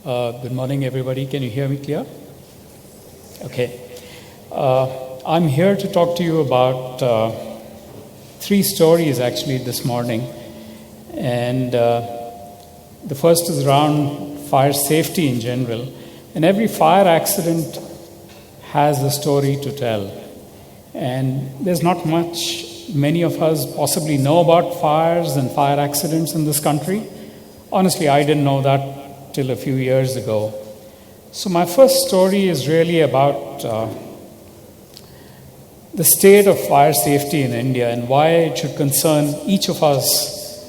Good morning, everybody. Can you hear me clear? Okay. I'm here to talk to you about three stories actually this morning. And the first is around fire safety in general. And every fire accident has a story to tell. And there's not much many of us possibly know about fires and fire accidents in this country. Honestly, I didn't know that till a few years ago. So my first story is really about the state of fire safety in India and why it should concern each of us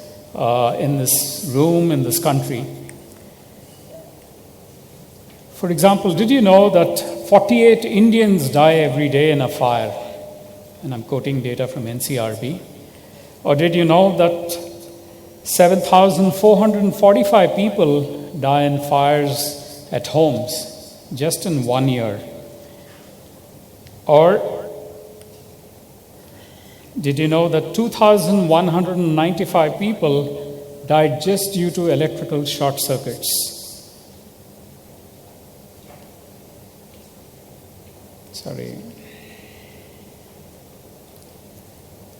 in this room, in this country. For example, did you know that 48 Indians die every day in a fire? And I'm quoting data from NCRB. Or did you know that 7,445 people die in fires at homes just in 1 year? Or did you know that 2,195 people died just due to electrical short circuits? Sorry.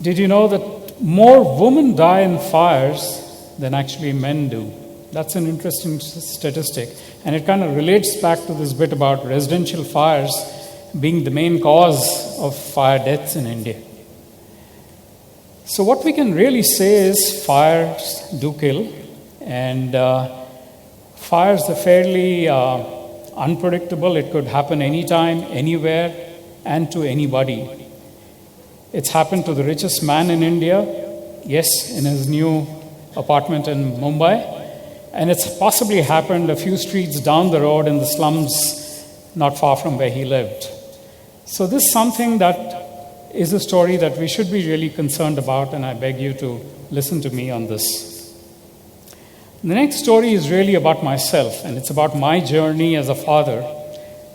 Did you know that more women die in fires than actually men do? That's an interesting statistic. And it kind of relates back to this bit about residential fires being the main cause of fire deaths in India. So what we can really say is fires do kill. And fires are fairly unpredictable. It could happen anytime, anywhere, and to anybody. It's happened to the richest man in India, yes, in his new apartment in Mumbai. And it's possibly happened a few streets down the road in the slums not far from where he lived. So this is something that is a story that we should be really concerned about, and I beg you to listen to me on this. The next story is really about myself, and it's about my journey as a father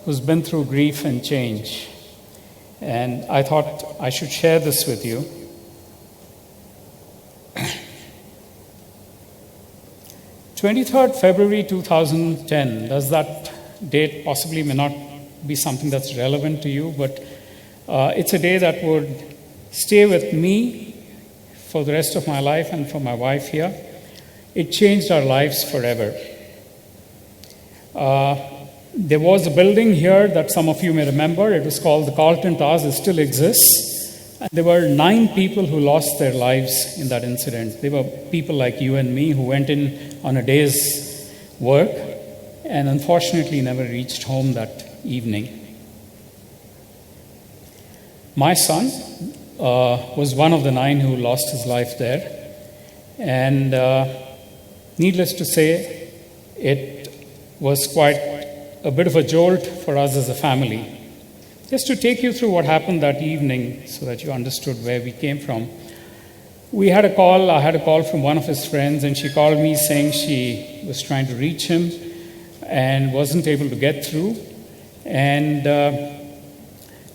who's been through grief and change. And I thought I should share this with you. 23rd February 2010, does that date possibly may not be something that's relevant to you, but it's a day that would stay with me for the rest of my life and for my wife here. It changed our lives forever. There was a building here that some of you may remember. It was called the Carlton. It still exists. And there were 9 people who lost their lives in that incident. They were people like you and me who went in on a day's work and unfortunately never reached home that evening. My son was one of the 9 who lost his life there. And needless to say, it was quite a bit of a jolt for us as a family. Just to take you through what happened that evening so that you understood where we came from. I had a call from one of his friends, and she called me saying she was trying to reach him and wasn't able to get through. And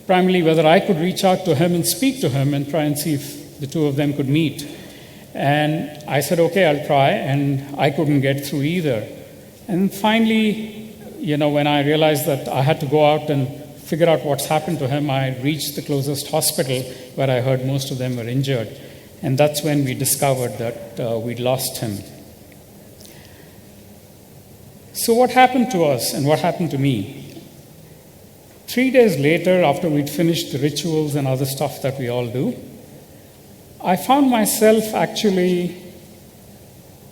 primarily whether I could reach out to him and speak to him and try and see if the two of them could meet. And I said, okay, I'll try, and I couldn't get through either. And finally, when I realized that I had to go out and figure out what's happened to him, I reached the closest hospital where I heard most of them were injured. And that's when we discovered that we'd lost him. So what happened to us and what happened to me? 3 days later, after we'd finished the rituals and other stuff that we all do, I found myself actually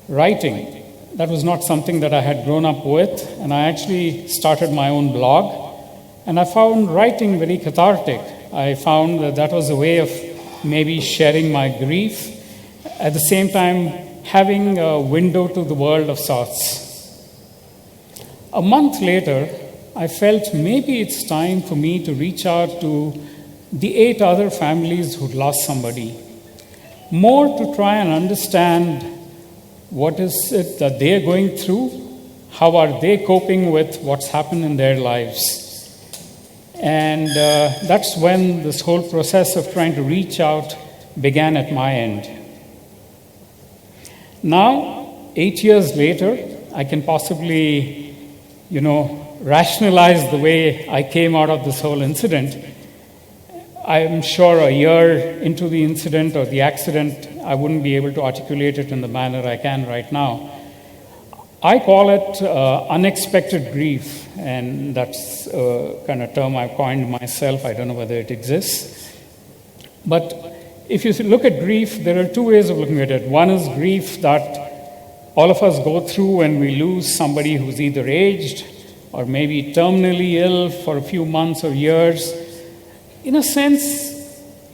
writing. That was not something that I had grown up with, and I actually started my own blog. And I found writing very cathartic. I found that was a way of maybe sharing my grief, at the same time having a window to the world of sorts. A month later, I felt maybe it's time for me to reach out to the 8 other families who'd lost somebody. More to try and understand what is it that they're going through, how are they coping with what's happened in their lives. And that's when this whole process of trying to reach out began at my end. Now, 8 years later, I can possibly rationalize the way I came out of this whole incident. I'm sure a year into the incident or the accident, I wouldn't be able to articulate it in the manner I can right now. I call it unexpected grief, and that's a kind of term I've coined myself. I don't know whether it exists. But if you look at grief, there are two ways of looking at it. One is grief that all of us go through when we lose somebody who's either aged or maybe terminally ill for a few months or years. In a sense,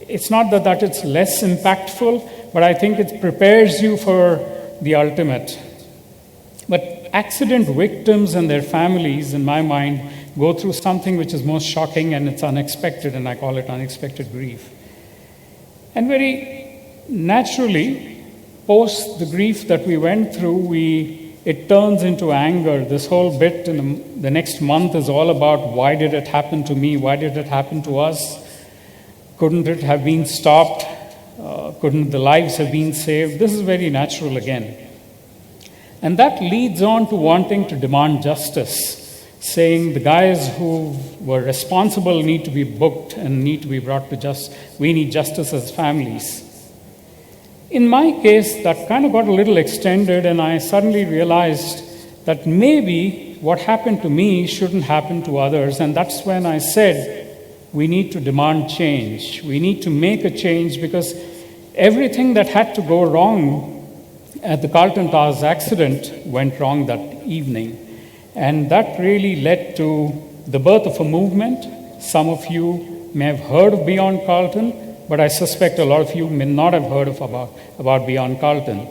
it's not that it's less impactful, but I think it prepares you for the ultimate. But accident victims and their families, in my mind, go through something which is most shocking, and it's unexpected, and I call it unexpected grief. And very naturally, post the grief that we went through, it turns into anger. This whole bit in the next month is all about, why did it happen to me? Why did it happen to us? Couldn't it have been stopped? Couldn't the lives have been saved? This is very natural again. And that leads on to wanting to demand justice, saying the guys who were responsible need to be booked and need to be brought to justice. We need justice as families. In my case, that kind of got a little extended, and I suddenly realized that maybe what happened to me shouldn't happen to others. And that's when I said, we need to demand change. We need to make a change, because everything that had to go wrong at the Carlton Towers accident went wrong that evening. And that really led to the birth of a movement. Some of you may have heard of Beyond Carlton, but I suspect a lot of you may not have heard about Beyond Carlton.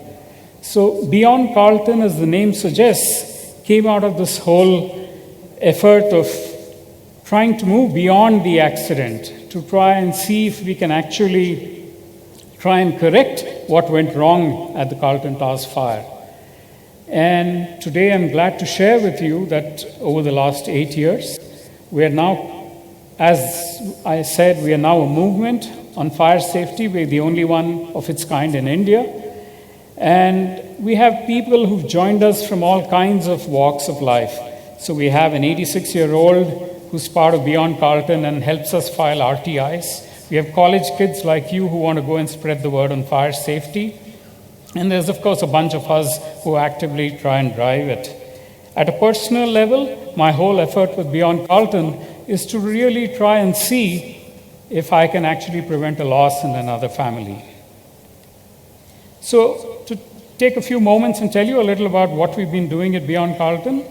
So Beyond Carlton, as the name suggests, came out of this whole effort of trying to move beyond the accident, to try and see if we can actually try and correct what went wrong at the Carlton Towers fire. And today I'm glad to share with you that over the last 8 years, we are now, as I said, we are now a movement on fire safety. We're the only one of its kind in India. And we have people who've joined us from all kinds of walks of life. So we have an 86-year-old who's part of Beyond Carlton and helps us file RTIs. We have college kids like you who want to go and spread the word on fire safety. And there's, of course, a bunch of us who actively try and drive it. At a personal level, my whole effort with Beyond Carlton is to really try and see if I can actually prevent a loss in another family. So, to take a few moments and tell you a little about what we've been doing at Beyond Carlton,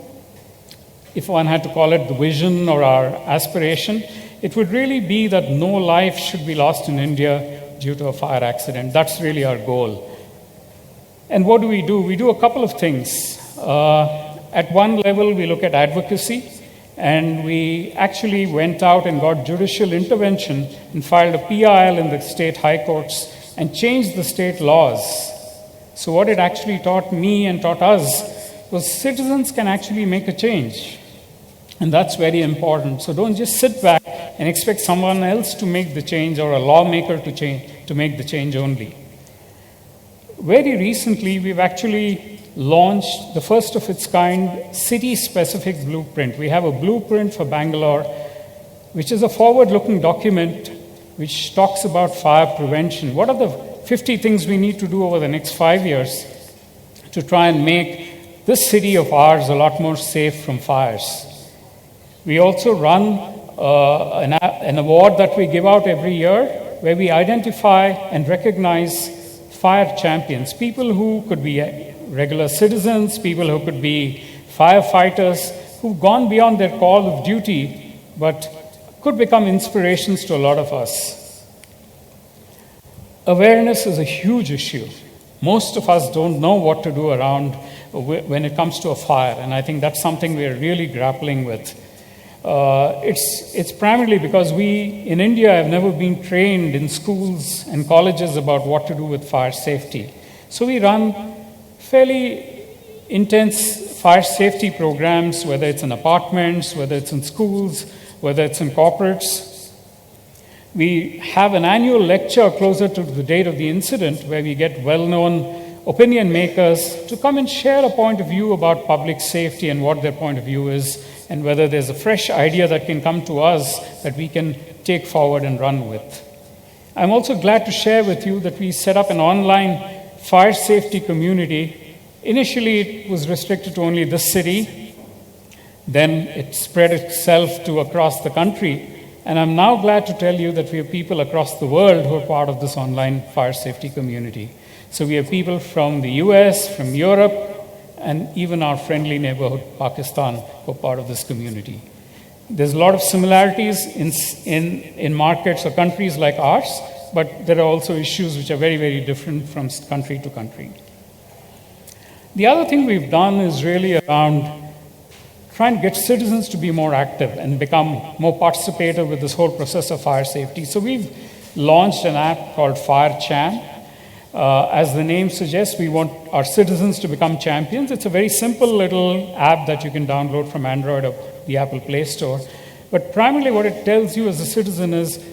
if one had to call it the vision or our aspiration, it would really be that no life should be lost in India due to a fire accident. That's really our goal. And what do? We do a couple of things. At one level, we look at advocacy, and we actually went out and got judicial intervention and filed a PIL in the state high courts and changed the state laws. So what it actually taught me and taught us was citizens can actually make a change. And that's very important. So don't just sit back and expect someone else to make the change or a lawmaker to make the change only. Very recently, we've actually launched the first of its kind city-specific blueprint. We have a blueprint for Bangalore, which is a forward-looking document which talks about fire prevention. What are the 50 things we need to do over the next 5 years to try and make this city of ours a lot more safe from fires? We also run an award that we give out every year where we identify and recognize fire champions, people who could be regular citizens, people who could be firefighters, who've gone beyond their call of duty, but could become inspirations to a lot of us. Awareness is a huge issue. Most of us don't know what to do around when it comes to a fire, and I think that's something we're really grappling with. It's primarily because we in India have never been trained in schools and colleges about what to do with fire safety. So we run fairly intense fire safety programs, whether it's in apartments, whether it's in schools, whether it's in corporates. We have an annual lecture closer to the date of the incident where we get well-known opinion makers to come and share a point of view about public safety and what their point of view is, and whether there's a fresh idea that can come to us that we can take forward and run with. I'm also glad to share with you that we set up an online fire safety community. Initially, it was restricted to only this city. Then it spread itself to across the country. And I'm now glad to tell you that we have people across the world who are part of this online fire safety community. So we have people from the US, from Europe, and even our friendly neighborhood, Pakistan, who are part of this community. There's a lot of similarities in markets or countries like ours, but there are also issues which are very, very different from country to country. The other thing we've done is really around trying to get citizens to be more active and become more participative with this whole process of fire safety. So we've launched an app called FireCham. As the name suggests, we want our citizens to become champions. It's a very simple little app that you can download from Android or the Apple Play Store. But primarily what it tells you as a citizen is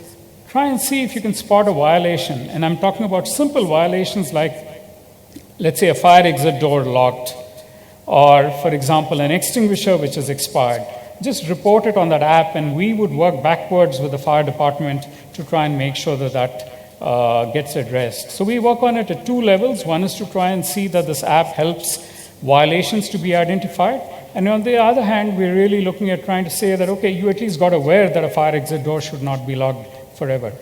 try and see if you can spot a violation. And I'm talking about simple violations like, let's say, a fire exit door locked, or, for example, an extinguisher which is expired. Just report it on that app, and we would work backwards with the fire department to try and make sure that that gets addressed. So we work on it at two levels. One is to try and see that this app helps violations to be identified. And on the other hand, we're really looking at trying to say that, okay, you at least got aware that a fire exit door should not be locked forever.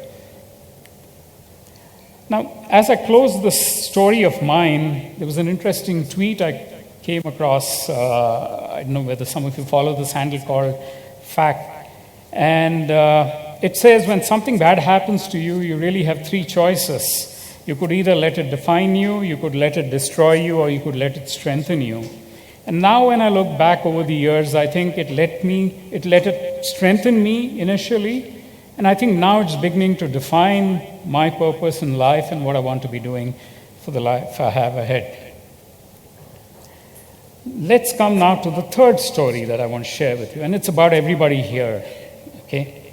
Now, as I close this story of mine, there was an interesting tweet I came across. I don't know whether some of you follow this handle called Fact. And it says when something bad happens to you, you really have three choices. You could either let it define you, you could let it destroy you, or you could let it strengthen you. And now when I look back over the years, I think it let it strengthen me initially. And I think now it's beginning to define my purpose in life and what I want to be doing for the life I have ahead. Let's come now to the third story that I want to share with you, and it's about everybody here, okay?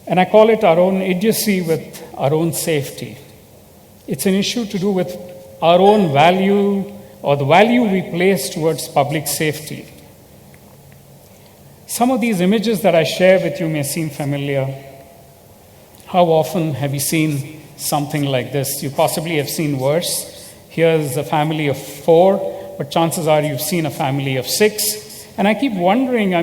And I call it our own idiocy with our own safety. It's an issue to do with our own value or the value we place towards public safety. Some of these images that I share with you may seem familiar. How often have you seen something like this? You possibly have seen worse. Here's a family of 4, but chances are you've seen a family of 6. And I keep wondering,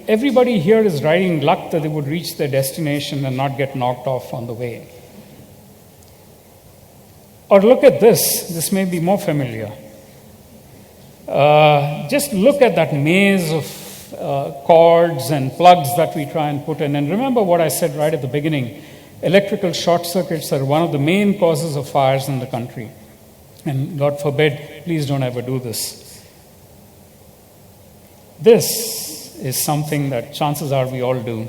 everybody here is riding luck that they would reach their destination and not get knocked off on the way. Or look at this. This may be more familiar. Just look at that maze of cords and plugs that we try and put in. And remember what I said right at the beginning. Electrical short circuits are one of the main causes of fires in the country. And God forbid, please don't ever do this. This is something that chances are we all do.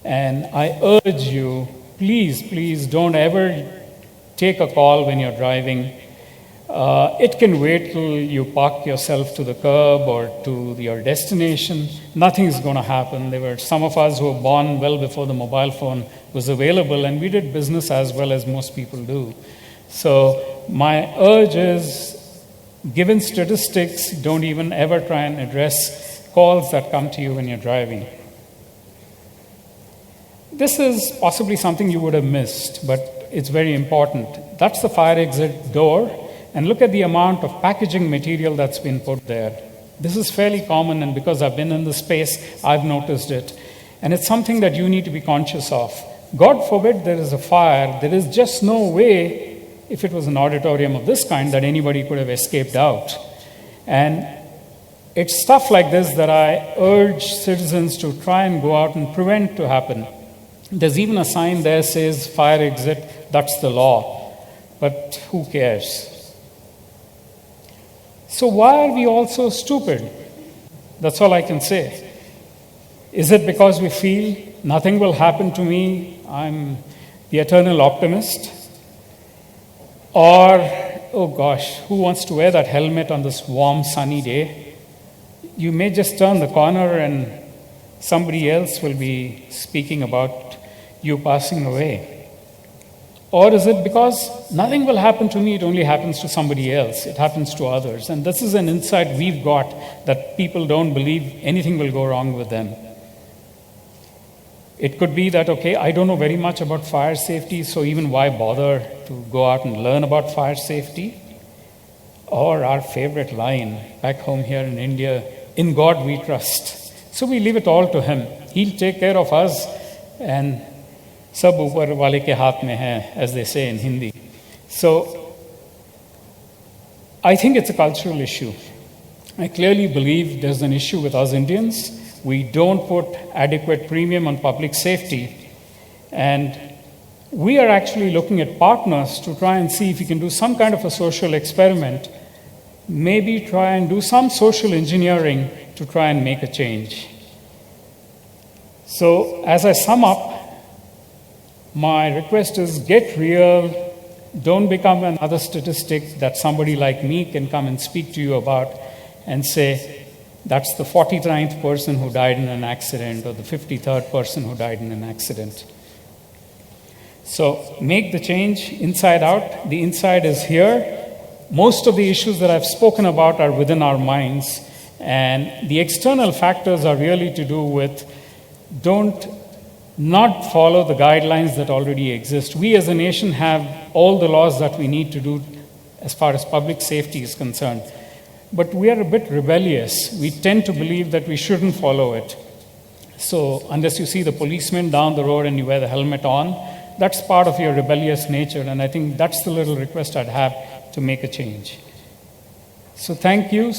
And I urge you, please don't ever take a call when you're driving. It can wait till you park yourself to the curb or to your destination. Nothing is going to happen. There were some of us who were born well before the mobile phone was available, and we did business as well as most people do. So my urge is, given statistics, don't even ever try and address calls that come to you when you're driving. This is possibly something you would have missed, but it's very important. That's the fire exit door. And look at the amount of packaging material that's been put there. This is fairly common, and because I've been in the space, I've noticed it. And it's something that you need to be conscious of. God forbid there is a fire. There is just no way, if it was an auditorium of this kind, that anybody could have escaped out. And it's stuff like this that I urge citizens to try and go out and prevent to happen. There's even a sign there says, fire exit, that's the law. But who cares? So why are we all so stupid? That's all I can say. Is it because we feel nothing will happen to me, I'm the eternal optimist? Or, oh gosh, who wants to wear that helmet on this warm, sunny day? You may just turn the corner and somebody else will be speaking about you passing away. Or is it because nothing will happen to me, it only happens to somebody else, it happens to others? And this is an insight we've got, that people don't believe anything will go wrong with them. It could be that, okay, I don't know very much about fire safety, so even why bother to go out and learn about fire safety? Or our favorite line back home here in India, in God we trust. So we leave it all to Him. He'll take care of us, and sab upar wale ke haath mein hai, as they say in Hindi. So I think it's a cultural issue. I clearly believe there's an issue with us Indians. We don't put adequate premium on public safety, and we are actually looking at partners to try and see if we can do some kind of a social experiment, maybe try and do some social engineering to try and make a change. So as I sum up, my request is get real, don't become another statistic that somebody like me can come and speak to you about and say, that's the 49th person who died in an accident, or the 53rd person who died in an accident. So make the change inside out. The inside is here. Most of the issues that I've spoken about are within our minds, and the external factors are really to do with don't not follow the guidelines that already exist. We as a nation have all the laws that we need to do as far as public safety is concerned. But we are a bit rebellious. We tend to believe that we shouldn't follow it. So unless you see the policeman down the road and you wear the helmet on, that's part of your rebellious nature. And I think that's the little request I'd have to make a change. So thank you.